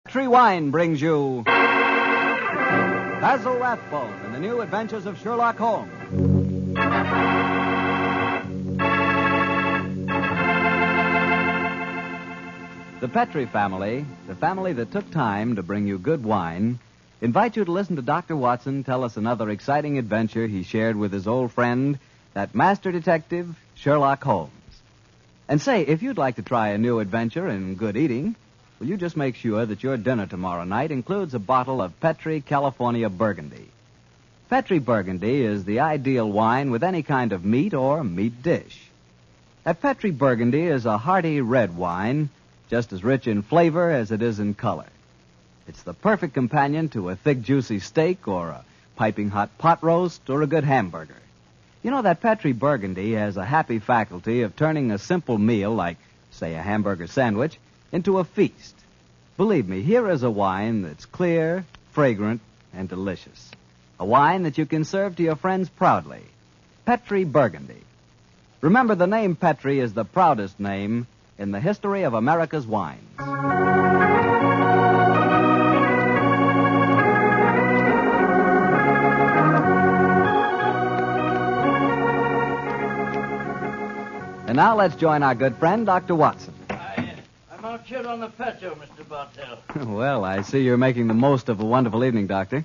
Petri Wine brings you Basil Rathbone and the New Adventures of Sherlock Holmes. The Petri family, the family that took time to bring you good wine, invite you to listen to Dr. Watson tell us another exciting adventure he shared with his old friend, that master detective, Sherlock Holmes. And say, if you'd like to try a new adventure in good eating, will you just make sure that your dinner tomorrow night includes a bottle of Petri California Burgundy. Petri Burgundy is the ideal wine with any kind of meat or meat dish. A Petri Burgundy is a hearty red wine, just as rich in flavor as it is in color. It's the perfect companion to a thick, juicy steak or a piping hot pot roast or a good hamburger. You know that Petri Burgundy has a happy faculty of turning a simple meal like, say, a hamburger sandwich into a feast. Believe me, here is a wine that's clear, fragrant, and delicious. A wine that you can serve to your friends proudly. Petri Burgundy. Remember, the name Petri is the proudest name in the history of America's wines. And now let's join our good friend, Dr. Watson. I'm out here on the patio, Mr. Bartell. Well, I see you're making the most of a wonderful evening, Doctor.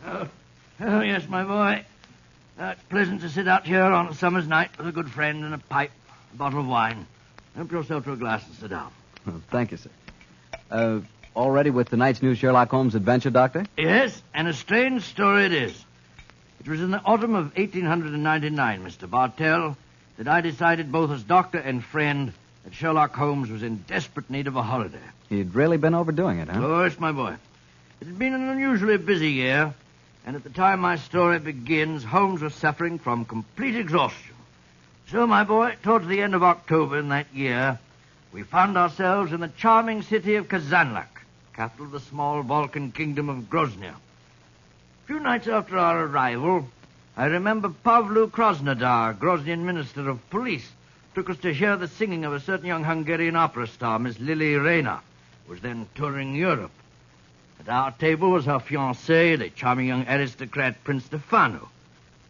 Oh, yes, my boy. It's pleasant to sit out here on a summer's night with a good friend and a pipe, a bottle of wine. Help yourself to a glass and sit down. Oh, thank you, sir. All ready with tonight's new Sherlock Holmes adventure, Doctor? Yes, and a strange story it is. It was in the autumn of 1899, Mr. Bartell, that I decided both as doctor and friend that Sherlock Holmes was in desperate need of a holiday. He'd really been overdoing it, huh? Oh, yes, my boy. It had been an unusually busy year, and at the time my story begins, Holmes was suffering from complete exhaustion. So, my boy, towards the end of October in that year, we found ourselves in the charming city of Kazanlak, capital of the small Balkan kingdom of Grozny. A few nights after our arrival, I remember Pavlu Krasnodar, Groznian minister of police, took us to hear the singing of a certain young Hungarian opera star, Miss Lily Rayner, who was then touring Europe. At our table was her fiancé, the charming young aristocrat Prince Stefano.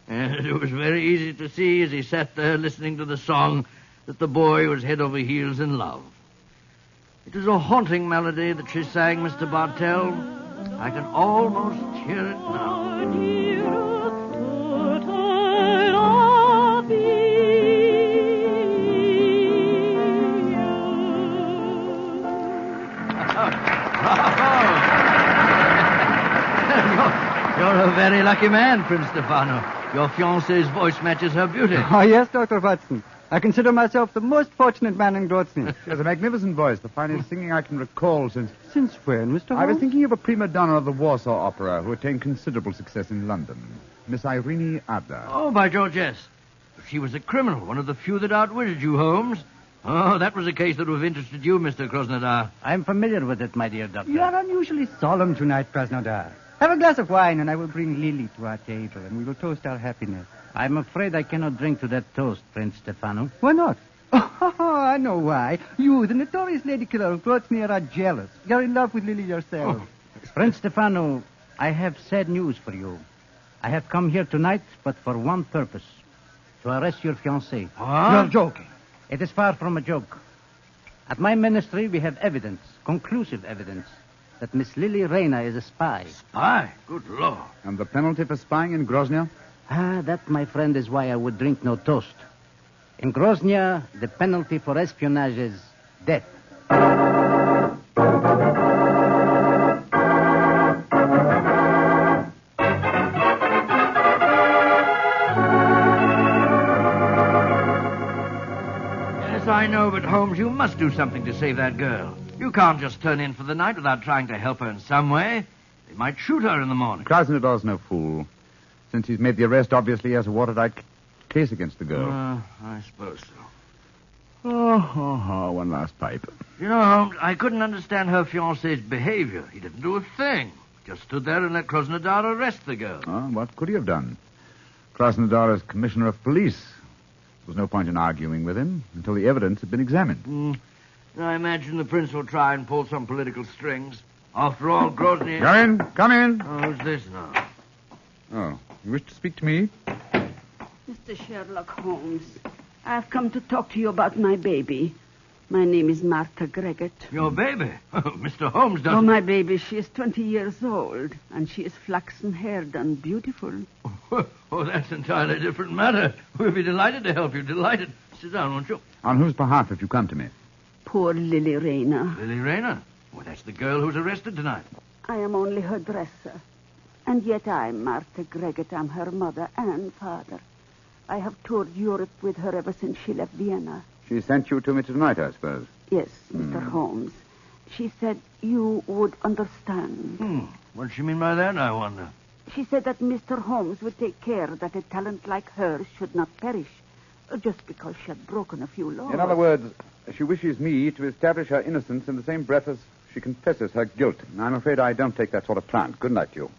And it was very easy to see as he sat there listening to the song that the boy was head over heels in love. It was a haunting melody that she sang, Mr. Bartell. I can almost hear it now. You're a very lucky man, Prince Stefano. Your fiancée's voice matches her beauty. Oh, yes, Dr. Watson. I consider myself the most fortunate man in Grozny. She has a magnificent voice, the finest singing I can recall since... Since when, Mr. Holmes? I was thinking of a prima donna of the Warsaw Opera who attained considerable success in London. Miss Irene Adler. Oh, by George, yes. But she was a criminal, one of the few that outwitted you, Holmes. Oh, that was a case that would have interested you, Mr. Krasnodar. I'm familiar with it, my dear doctor. You are unusually solemn tonight, Krasnodar. Have a glass of wine, and I will bring Lily to our table, and we will toast our happiness. I'm afraid I cannot drink to that toast, Prince Stefano. Why not? Oh, I know why. You, the notorious lady killer of Grozny, are jealous. You're in love with Lily yourself. Prince Stefano, I have sad news for you. I have come here tonight, but for one purpose. To arrest your fiancée. You're joking. It is far from a joke. At my ministry, we have evidence, conclusive evidence, that Miss Lily Rayner is a spy. Spy? Good Lord. And the penalty for spying in Grozny? That, my friend, is why I would drink no toast. In Grozny, the penalty for espionage is death. Yes, I know, but Holmes, you must do something to save that girl. You can't just turn in for the night without trying to help her in some way. They might shoot her in the morning. Krasnodar's no fool. Since he's made the arrest, obviously he has a watertight case against the girl. I suppose so. One last pipe. You know, Holmes, I couldn't understand her fiancé's behavior. He didn't do a thing. Just stood there and let Krasnodar arrest the girl. What could he have done? Krasnodar is commissioner of police. There was no point in arguing with him until the evidence had been examined. I imagine the prince will try and pull some political strings. After all, Grozny... Come in. Come in. Oh, who's this now? Oh, you wish to speak to me? Mr. Sherlock Holmes, I've come to talk to you about my baby. My name is Martha Greggett. Your baby? Mr. Holmes doesn't... Oh, my baby, she is 20 years old, and she is flaxen-haired and beautiful. Oh, that's an entirely different matter. We'll be delighted to help you. Delighted. Sit down, won't you? On whose behalf have you come to me? Poor Lily Rayner. Lily Rayner? Well, that's the girl who's arrested tonight. I am only her dresser. And yet I'm Martha Greggett. I'm her mother and father. I have toured Europe with her ever since she left Vienna. She sent you to me tonight, I suppose. Yes, Mr. Holmes. She said you would understand. What does she mean by that, I wonder? She said that Mr. Holmes would take care that a talent like hers should not perish, just because she had broken a few laws. In other words, she wishes me to establish her innocence in the same breath as she confesses her guilt. I'm afraid I don't take that sort of plant. Good night to you.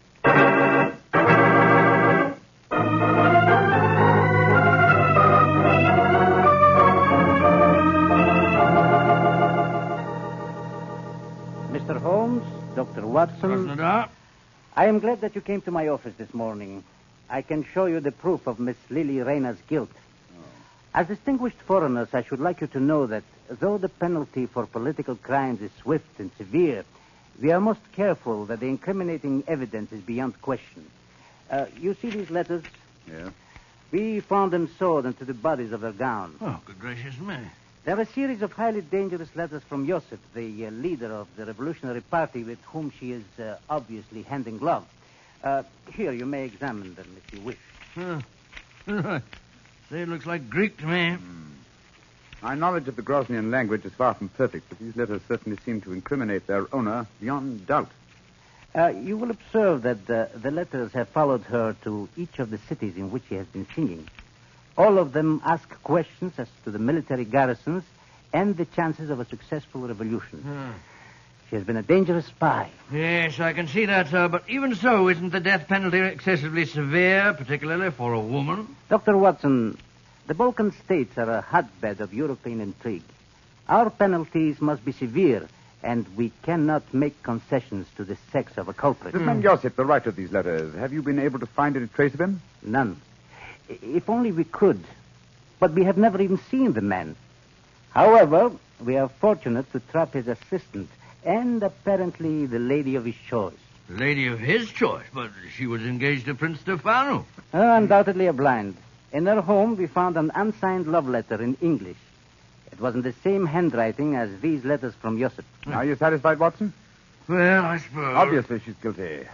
Mr. Holmes, Dr. Watson, Krasnodar? I am glad that you came to my office this morning. I can show you the proof of Miss Lily Rayner's guilt. As distinguished foreigners, I should like you to know that though the penalty for political crimes is swift and severe, we are most careful that the incriminating evidence is beyond question. You see these letters? Yeah. We found them sewed into the bodies of their gowns. Oh, good gracious me. They're a series of highly dangerous letters from Joseph, the leader of the Revolutionary Party with whom she is obviously hand in glove. Here, you may examine them if you wish. Say, it looks like Greek to me. My knowledge of the Groznian language is far from perfect, but these letters certainly seem to incriminate their owner beyond doubt. You will observe that the letters have followed her to each of the cities in which she has been singing. All of them ask questions as to the military garrisons and the chances of a successful revolution. She has been a dangerous spy. Yes, I can see that, sir. But even so, isn't the death penalty excessively severe, particularly for a woman? Dr. Watson, the Balkan states are a hotbed of European intrigue. Our penalties must be severe, and we cannot make concessions to the sex of a culprit. This man Joseph, the writer of these letters, have you been able to find any trace of him? None. If only we could. But we have never even seen the man. However, we are fortunate to trap his assistant and apparently the lady of his choice. Lady of his choice, but she was engaged to Prince Stefano. Undoubtedly a blind. In her home, we found an unsigned love letter in English. It was in the same handwriting as these letters from Joseph. Are you satisfied, Watson? Well, I suppose. Obviously, she's guilty.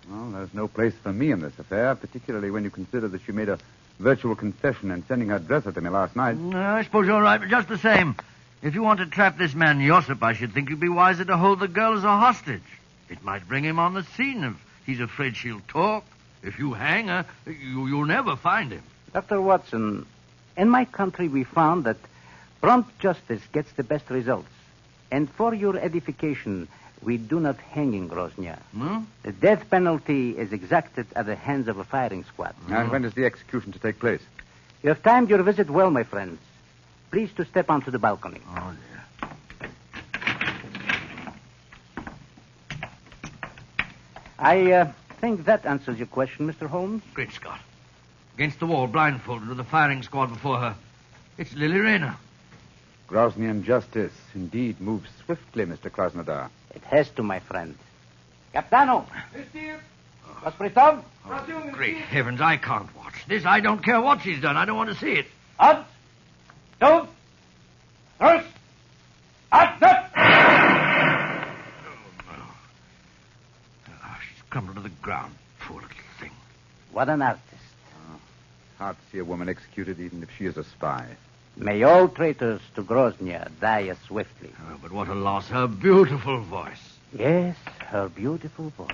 Well, there's no place for me in this affair, particularly when you consider that she made a virtual confession in sending her dresser to me last night. I suppose you're right, but just the same. If you want to trap this man Josip, I should think you'd be wiser to hold the girl as a hostage. It might bring him on the scene if he's afraid she'll talk. If you hang her, you'll never find him. Dr. Watson, in my country we found that prompt justice gets the best results. And for your edification, we do not hang in Grozny. The death penalty is exacted at the hands of a firing squad. And when is the execution to take place? You have timed your visit well, my friends. Please to step onto the balcony. Oh, dear. I think that answers your question, Mr. Holmes. Great Scott. Against the wall, blindfolded, with a firing squad before her. It's Lily Rayner. Groznian justice indeed moves swiftly, Mr. Krasnodar. It has to, my friend. Capitano! Hospritov! Oh, great heavens, I can't watch this. I don't care what she's done. I don't want to see it. Up! Two! First! Up! Up! She's crumbled to the ground. Poor little thing. What an artist. Hard to see a woman executed even if she is a spy. May all traitors to Grozny die as swiftly. Oh, but what a loss. Her beautiful voice. Yes, her beautiful voice.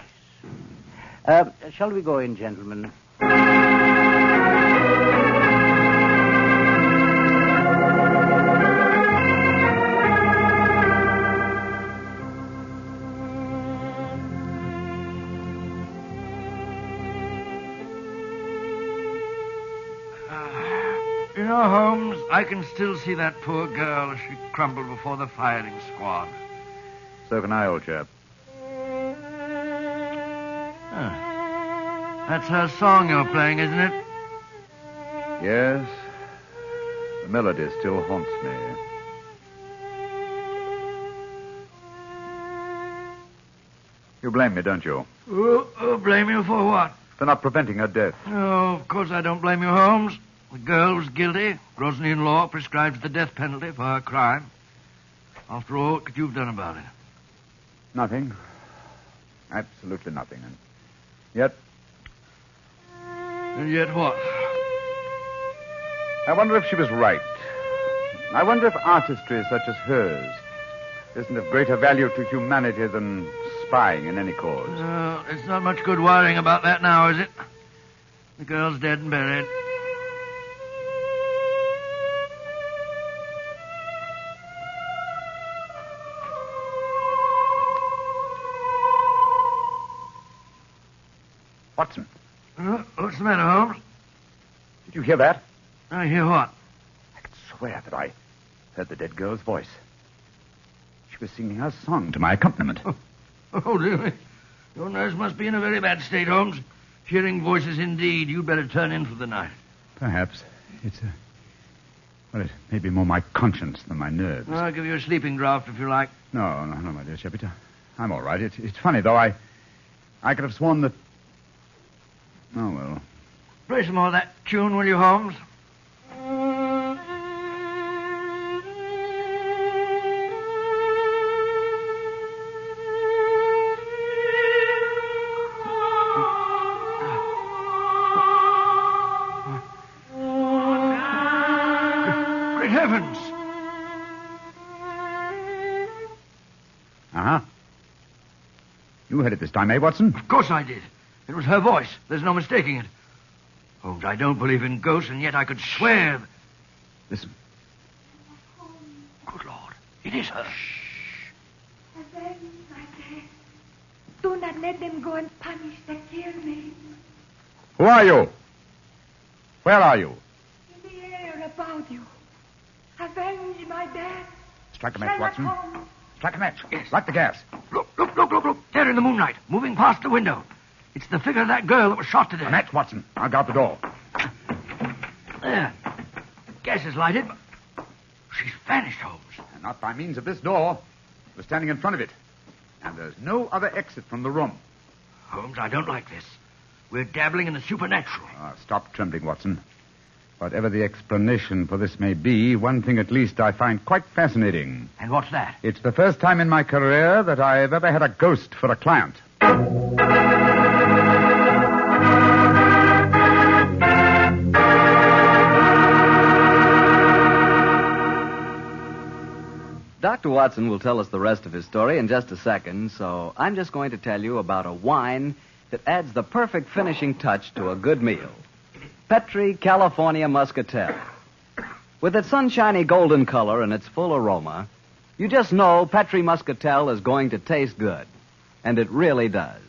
Shall we go in, gentlemen? You know, Holmes, I can still see that poor girl as she crumbled before the firing squad. So can I, old chap. That's her song you're playing, isn't it? Yes. The melody still haunts me. You blame me, don't you? Blame you for what? For not preventing her death. Oh, of course I don't blame you, Holmes. The girl was guilty. Grosnian law prescribes the death penalty for her crime. After all, what could you have done about it? Nothing. Absolutely nothing. And yet... And yet what? I wonder if she was right. I wonder if artistry such as hers isn't of greater value to humanity than spying in any cause. It's not much good worrying about that now, is it? The girl's dead and buried. Watson, What's the matter, Holmes? did you hear that? I hear what? I could swear that I heard the dead girl's voice. She was singing her song to my accompaniment. Oh, really? Your nerves must be in a very bad state, Holmes. Hearing voices indeed. You'd better turn in for the night. Perhaps. Well, it may be more my conscience than my nerves. I'll give you a sleeping draught if you like. No, my dear Shepard. I'm all right. It's funny, though. I could have sworn that... Oh, well. Play some more of that tune, will you, Holmes? Great heavens! Uh-huh. You heard it this time, eh, Watson? Of course I did. It was her voice. There's no mistaking it. Holmes, I don't believe in ghosts, and yet I could swear... Listen. Good Lord. It is her. Avenge my death. Do not let them go and punish the kill me. Who are you? Where are you? In the air about you. Avenge my death. Strike a match, Sherlock Watson. Holmes. Strike a match. Yes. Light the gas. Look. There in the moonlight, moving past the window. It's the figure of that girl that was shot to death. A match, Watson. I'll guard the door. There. Gas is lighted. She's vanished, Holmes. And not by means of this door. We're standing in front of it. And there's no other exit from the room. Holmes, I don't like this. We're dabbling in the supernatural. Stop trembling, Watson. Whatever the explanation for this may be, one thing at least I find quite fascinating. And what's that? It's the first time in my career that I've ever had a ghost for a client. Dr. Watson will tell us the rest of his story in just a second, so I'm just going to tell you about a wine that adds the perfect finishing touch to a good meal. Petri California Muscatel. With its sunshiny golden color and its full aroma, you just know Petri Muscatel is going to taste good. And it really does.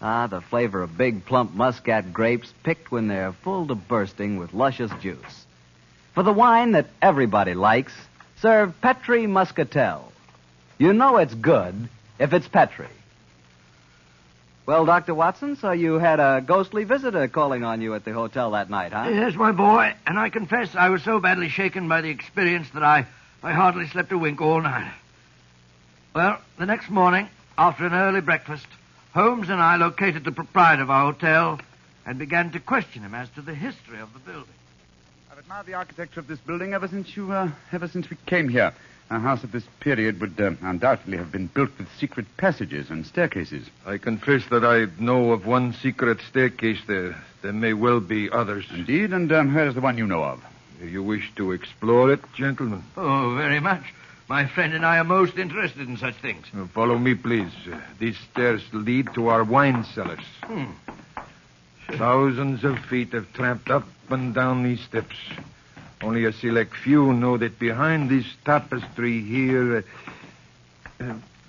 The flavor of big, plump muscat grapes picked when they're full to bursting with luscious juice. For the wine that everybody likes, serve Petri Muscatel. You know it's good if it's Petri. Well, Dr. Watson, so you had a ghostly visitor calling on you at the hotel that night, huh? Yes, my boy, and I confess I was so badly shaken by the experience that I hardly slept a wink all night. Well, the next morning, after an early breakfast, Holmes and I located the proprietor of our hotel and began to question him as to the history of the building. I've admired the architecture of this building ever since we came here. A house of this period would undoubtedly have been built with secret passages and staircases. I confess that I know of one secret staircase there. There may well be others. Indeed, and where's the one you know of? Do you wish to explore it, gentlemen? Oh, very much. My friend and I are most interested in such things. Follow me, please. These stairs lead to our wine cellars. Thousands of feet have tramped up and down these steps. Only a select few know that behind this tapestry here...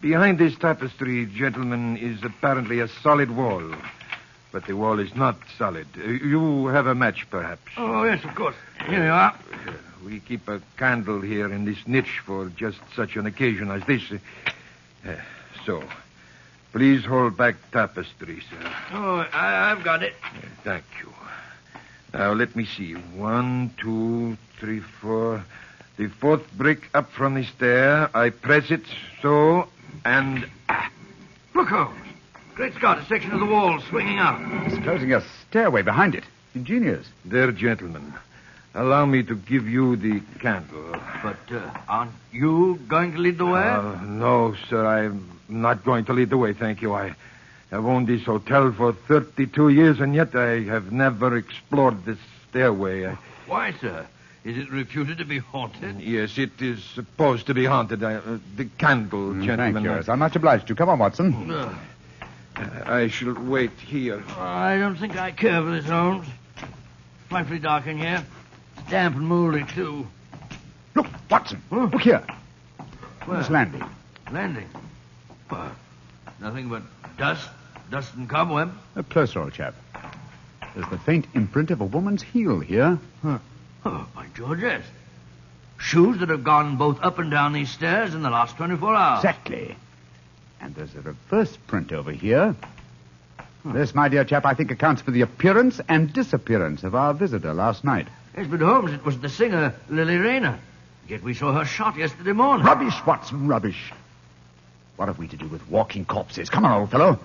behind this tapestry, gentlemen, is apparently a solid wall. But the wall is not solid. You have a match, perhaps. Oh, yes, of course. Here you are. We keep a candle here in this niche for just such an occasion as this. So, Please hold back tapestry, sir. Oh, I've got it. Thank you. Now, let me see. 1, 2, 3, 4. The fourth brick up from the stair. I press it so, and... Look, Holmes. Great Scott, a section of the wall swinging out. It's closing a stairway behind it. Ingenious. There, gentlemen. Allow me to give you the candle. But aren't you going to lead the way? No, sir. I'm not going to lead the way, thank you. I have owned this hotel for 32 years, and yet I have never explored this stairway. Why, sir? Is it reputed to be haunted? Yes, it is supposed to be haunted. The candle, gentlemen. Thank you. Yes, I'm much obliged to you. Come on, Watson. I shall wait here. I don't think I care for this, Holmes. Frightfully dark in here. It's damp and mouldy, too. Look, Watson. Look here. Where? This landing. Landing? Nothing but dust and cobweb. Closer, old chap. There's the faint imprint of a woman's heel here. Huh. Oh, by George, yes. Shoes that have gone both up and down these stairs in the last 24 hours. Exactly. And there's a reverse print over here. This, my dear chap, I think accounts for the appearance and disappearance of our visitor last night. Yes, but Holmes, it was the singer, Lily Rayner. Yet we saw her shot yesterday morning. Rubbish, Watson, rubbish. What have we to do with walking corpses? Come on, old fellow.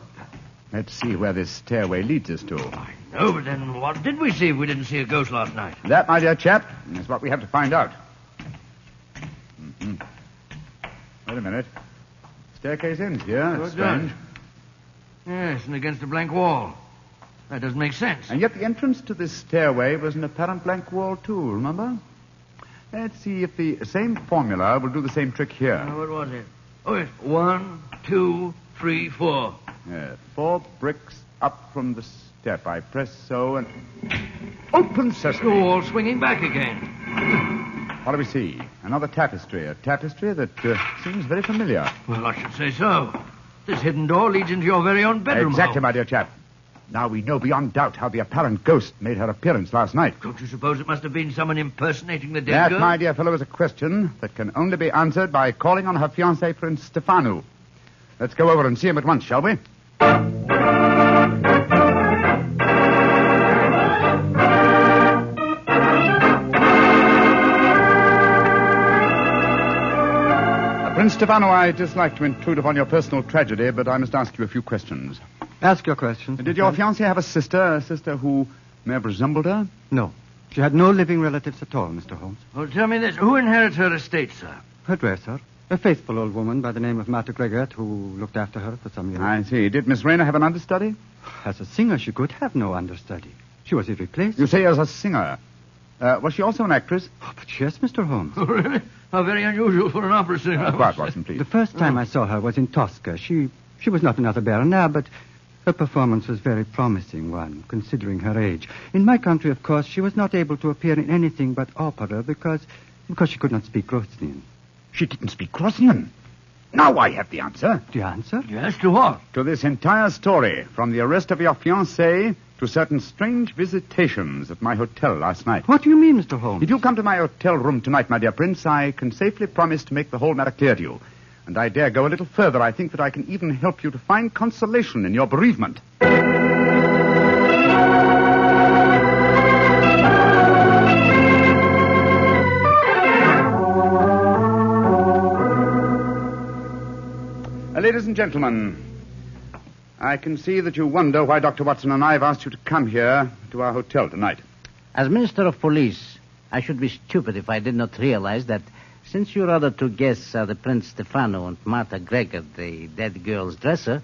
Let's see where this stairway leads us to. I know, but then what did we see if we didn't see a ghost last night? That, my dear chap, is what we have to find out. Wait a minute. Staircase ends here. That's strange. Yes, and against a blank wall. That doesn't make sense. And yet the entrance to this stairway was an apparent blank wall, too, remember? Let's see if the same formula will do the same trick here. What was it? Oh, yes. 1, 2, 3, 4. 4 bricks up from the step. I press so and... Open sesame. The wall swinging back again. What do we see? Another tapestry. A tapestry that seems very familiar. Well, I should say so. This hidden door leads into your very own bedroom. Exactly, my dear chap. Now we know beyond doubt how the apparent ghost made her appearance last night. Don't you suppose it must have been someone impersonating the dead girl? That, my dear fellow, is a question that can only be answered by calling on her fiancé, Prince Stefano. Let's go over and see him at once, shall we? Prince Stefano, I dislike to intrude upon your personal tragedy, but I must ask you a few questions. Ask your questions. Did your fiancée have a sister who may have resembled her? No. She had no living relatives at all, Mr. Holmes. Well, tell me this. Who inherits her estate, sir? Her dresser. A faithful old woman by the name of Martha Greggert, who looked after her for some years. I see. Did Miss Rayner have an understudy? As a singer, she could have no understudy. She was irreplaceable. You say as a singer. Was she also an actress? Oh, but yes, Mr. Holmes. Oh, really? How very unusual for an opera singer. Quiet, Watson, please. The first time I saw her was in Tosca. She was not another baronet, but her performance was a very promising one, considering her age. In my country, of course, she was not able to appear in anything but opera because she could not speak Russian. She didn't speak Russian. Now I have the answer. The answer? Yes, to what? To this entire story, from the arrest of your fiancée to certain strange visitations at my hotel last night. What do you mean, Mr. Holmes? If you come to my hotel room tonight, my dear Prince, I can safely promise to make the whole matter clear to you. And I dare go a little further. I think that I can even help you to find consolation in your bereavement. Ladies and gentlemen, I can see that you wonder why Dr. Watson and I have asked you to come here to our hotel tonight. As Minister of Police, I should be stupid if I did not realize that since your other two guests are the Prince Stefano and Martha Greggert, the dead girl's dresser,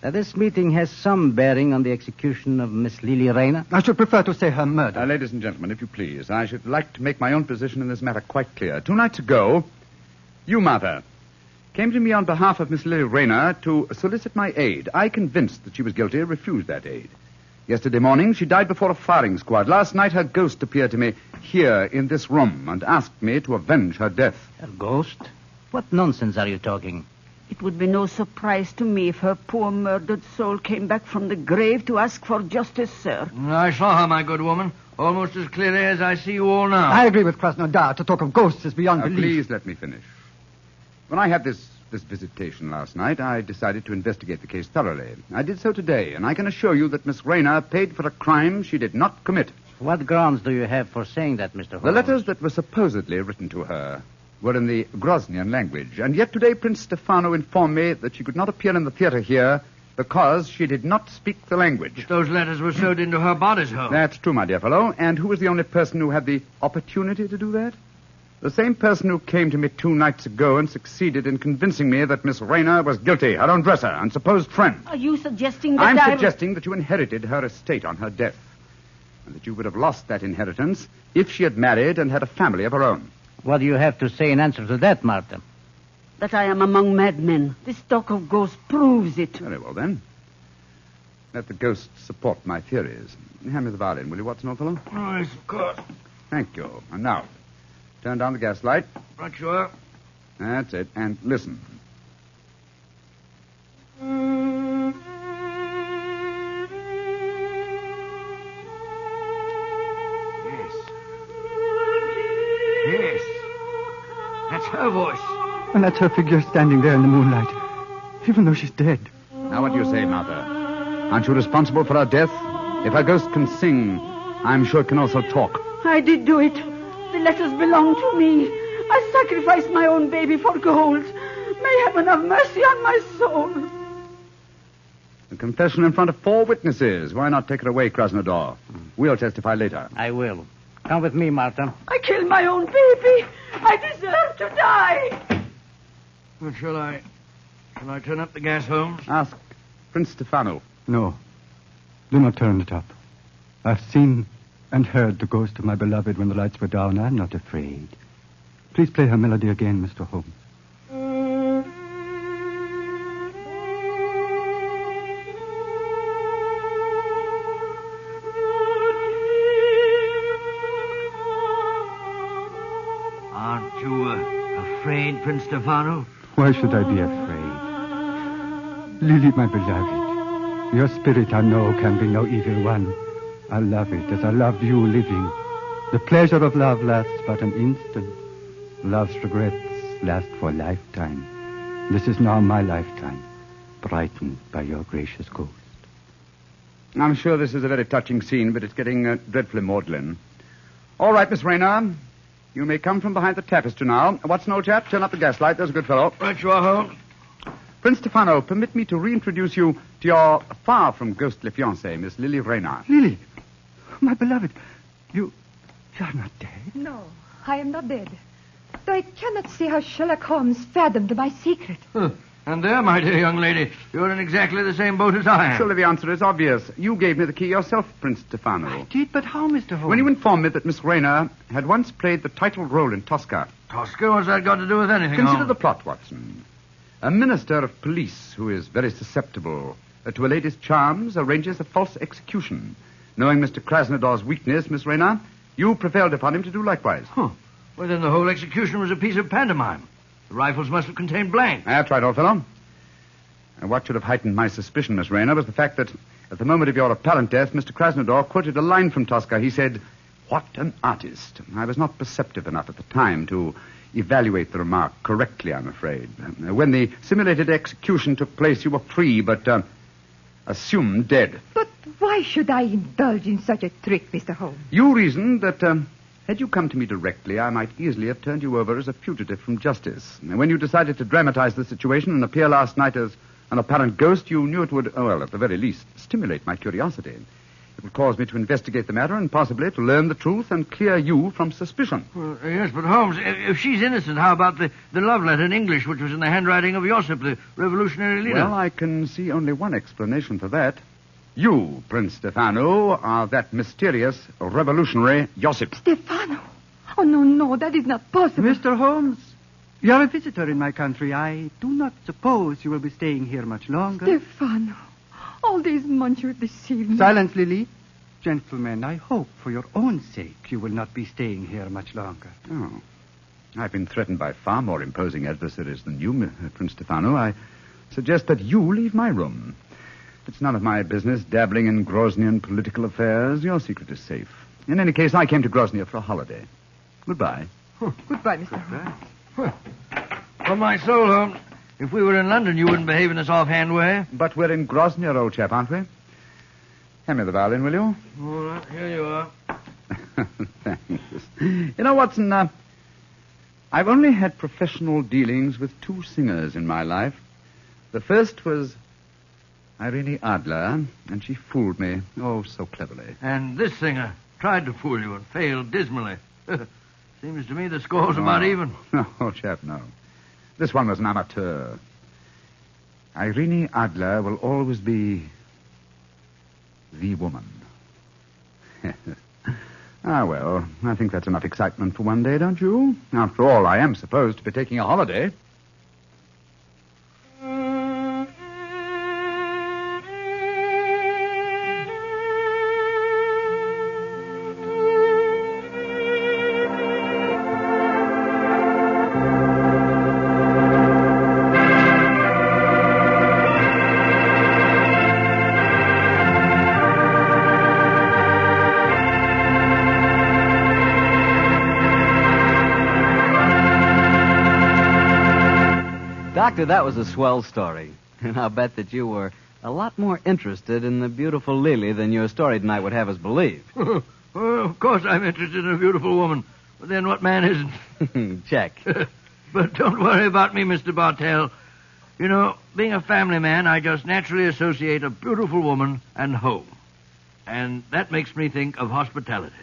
that this meeting has some bearing on the execution of Miss Lily Rayner. I should prefer to say her murder. Ladies and gentlemen, if you please, I should like to make my own position in this matter quite clear. 2 nights ago, you, Martha, came to me on behalf of Miss Lily Rayner to solicit my aid. I, convinced that she was guilty, refused that aid. Yesterday morning, she died before a firing squad. Last night, her ghost appeared to me here in this room and asked me to avenge her death. Her ghost? What nonsense are you talking? It would be no surprise to me if her poor murdered soul came back from the grave to ask for justice, sir. I saw her, my good woman, almost as clearly as I see you all now. I agree with Krasnodar. To talk of ghosts is beyond belief. Please let me finish. When I had this this visitation last night, I decided to investigate the case thoroughly. I did so today, and I can assure you that Miss Rayner paid for a crime she did not commit. What grounds do you have for saying that, Mr. Holmes? The letters that were supposedly written to her were in the Grosnian language, and yet today Prince Stefano informed me that she could not appear in the theater here because she did not speak the language. But those letters were sewed into her bodice, Holmes. That's true, my dear fellow. And who was the only person who had the opportunity to do that? The same person who came to me 2 nights ago and succeeded in convincing me that Miss Rayner was guilty, her own dresser and supposed friend. Are you suggesting that I'm suggesting that you inherited her estate on her death, and that you would have lost that inheritance if she had married and had a family of her own. What do you have to say in answer to that, Martha? That I am among madmen. This talk of ghosts proves it. Very well, then. Let the ghosts support my theories. Hand me the violin, will you, Watson, old fellow? Oh, yes, of course. Thank you. And now, turn down the gas light. Right you are. That's it. And listen. Yes. That's her voice. And that's her figure standing there in the moonlight, even though she's dead. Now, what do you say, Martha? Aren't you responsible for her death? If her ghost can sing, I'm sure it can also talk. I did do it. The letters belong to me. I sacrificed my own baby for gold. May heaven have mercy on my soul. A confession in front of 4 witnesses. Why not take her away, Krasnodar? We'll testify later. I will. Come with me, Martha. I killed my own baby. I deserve to die. Well, shall I turn up the gas, Holmes? Ask Prince Stefano. No. Do not turn it up. I've seen and heard the ghost of my beloved when the lights were down. I'm not afraid. Please play her melody again, Mr. Holmes. Aren't you afraid, Prince Stefano? Why should I be afraid? Lily, my beloved, your spirit I know can be no evil one. I love it as I loved you living. The pleasure of love lasts but an instant. Love's regrets last for a lifetime. This is now my lifetime, brightened by your gracious ghost. I'm sure this is a very touching scene, but it's getting dreadfully maudlin. All right, Miss Rayner. You may come from behind the tapestry now. Watson, old chap, turn up the gaslight. There's a good fellow. Right you are, Holmes. Prince Stefano, permit me to reintroduce you to your far-from ghostly fiancée, Miss Lily Rayner. Lily, my beloved, you're not dead. No, I am not dead. Though I cannot see how Sherlock Holmes fathomed my secret. And there, my dear young lady, you're in exactly the same boat as I am. Surely the answer is obvious. You gave me the key yourself, Prince Stefano. I did, but how, Mr. Holmes? When you informed me that Miss Rayner had once played the title role in Tosca. Tosca, what's that got to do with anything, Consider Holmes? the plot, Watson. A minister of police who is very susceptible to a lady's charms arranges a false execution. Knowing Mr. Krasnodar's weakness, Miss Rayner, you prevailed upon him to do likewise. Huh. Well, then the whole execution was a piece of pantomime. The rifles must have contained blanks. That's right, old fellow. And what should have heightened my suspicion, Miss Rayner, was the fact that at the moment of your apparent death, Mr. Krasnodar quoted a line from Tosca. He said, "What an artist." I was not perceptive enough at the time to evaluate the remark correctly, I'm afraid. When the simulated execution took place, you were free, but assumed dead. But why should I indulge in such a trick, Mr. Holmes? You reasoned that had you come to me directly, I might easily have turned you over as a fugitive from justice. And when you decided to dramatize the situation and appear last night as an apparent ghost, you knew it would, well, at the very least, stimulate my curiosity. It would cause me to investigate the matter and possibly to learn the truth and clear you from suspicion. Well, yes, but Holmes, if she's innocent, how about the love letter in English, which was in the handwriting of Josip, the revolutionary leader? Well, I can see only one explanation for that. You, Prince Stefano, are that mysterious revolutionary Josip. Stefano! Oh, no, that is not possible. Mr. Holmes, you're a visitor in my country. I do not suppose you will be staying here much longer. Stefano, all these months you deceived me. Silence, Lily. Gentlemen, I hope for your own sake you will not be staying here much longer. Oh. I've been threatened by far more imposing adversaries than you, Prince Stefano. I suggest that you leave my room. It's none of my business dabbling in Grosnian political affairs. Your secret is safe. In any case, I came to Grozny for a holiday. Goodbye. Goodbye, Mr. Holmes. On my soul, Holmes, If we were in London, you wouldn't behave in this offhand way. But we're in Grosvenor, old chap, aren't we? Hand me the violin, will you? All right, here you are. Thanks. You know, Watson, I've only had professional dealings with 2 singers in my life. The first was Irene Adler, and she fooled me, oh, so cleverly. And this singer tried to fool you and failed dismally. Seems to me the score's about even. No, old chap, no. This one was an amateur. Irene Adler will always be the woman. Ah, well, I think that's enough excitement for one day, don't you? After all, I am supposed to be taking a holiday. Doctor, that was a swell story. And I'll bet that you were a lot more interested in the beautiful Lily than your story tonight would have us believe. Well, of course I'm interested in a beautiful woman. But then what man isn't? Check. But don't worry about me, Mr. Bartell. You know, being a family man, I just naturally associate a beautiful woman and home. And that makes me think of hospitality.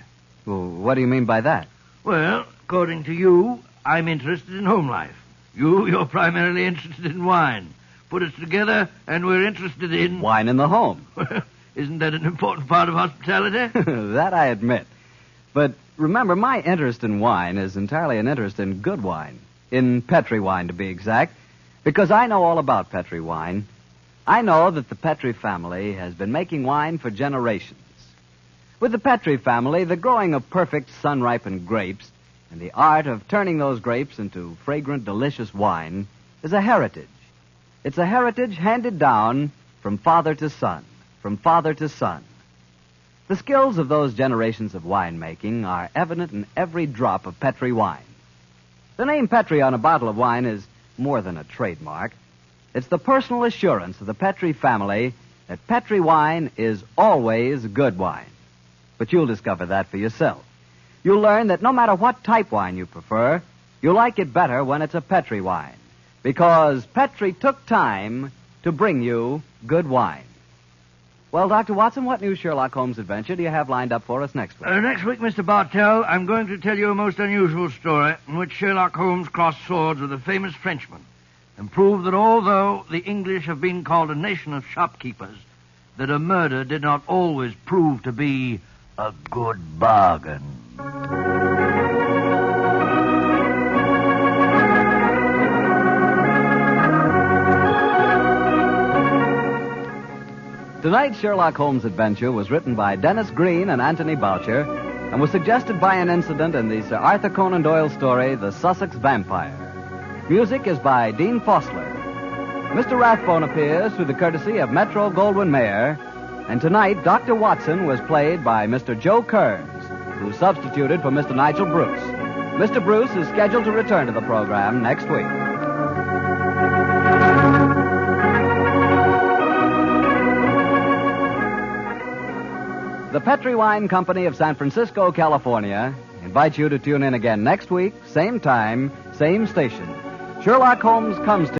Well, what do you mean by that? Well, according to you, I'm interested in home life. You're primarily interested in wine. Put us together, and we're interested in... Wine in the home. Isn't that an important part of hospitality? That I admit. But remember, my interest in wine is entirely an interest in good wine. In Petri wine, to be exact. Because I know all about Petri wine. I know that the Petri family has been making wine for generations. With the Petri family, the growing of perfect sun-ripened grapes and the art of turning those grapes into fragrant, delicious wine is a heritage. It's a heritage handed down from father to son, from father to son. The skills of those generations of winemaking are evident in every drop of Petri wine. The name Petri on a bottle of wine is more than a trademark. It's the personal assurance of the Petri family that Petri wine is always good wine. But you'll discover that for yourself. You'll learn that no matter what type wine you prefer, you'll like it better when it's a Petri wine. Because Petri took time to bring you good wine. Well, Dr. Watson, what new Sherlock Holmes adventure do you have lined up for us next week? Next week, Mr. Bartell, I'm going to tell you a most unusual story in which Sherlock Holmes crossed swords with a famous Frenchman and proved that although the English have been called a nation of shopkeepers, that a murder did not always prove to be a good bargain. Tonight's Sherlock Holmes adventure was written by Dennis Green and Anthony Boucher and was suggested by an incident in the Sir Arthur Conan Doyle story, The Sussex Vampire. Music is by Dean Fossler. Mr. Rathbone appears through the courtesy of Metro Goldwyn Mayer, and tonight Dr. Watson was played by Mr. Joe Kearns, who substituted for Mr. Nigel Bruce. Mr. Bruce is scheduled to return to the program next week. The Petri Wine Company of San Francisco, California, invites you to tune in again next week, same time, same station. Sherlock Holmes comes to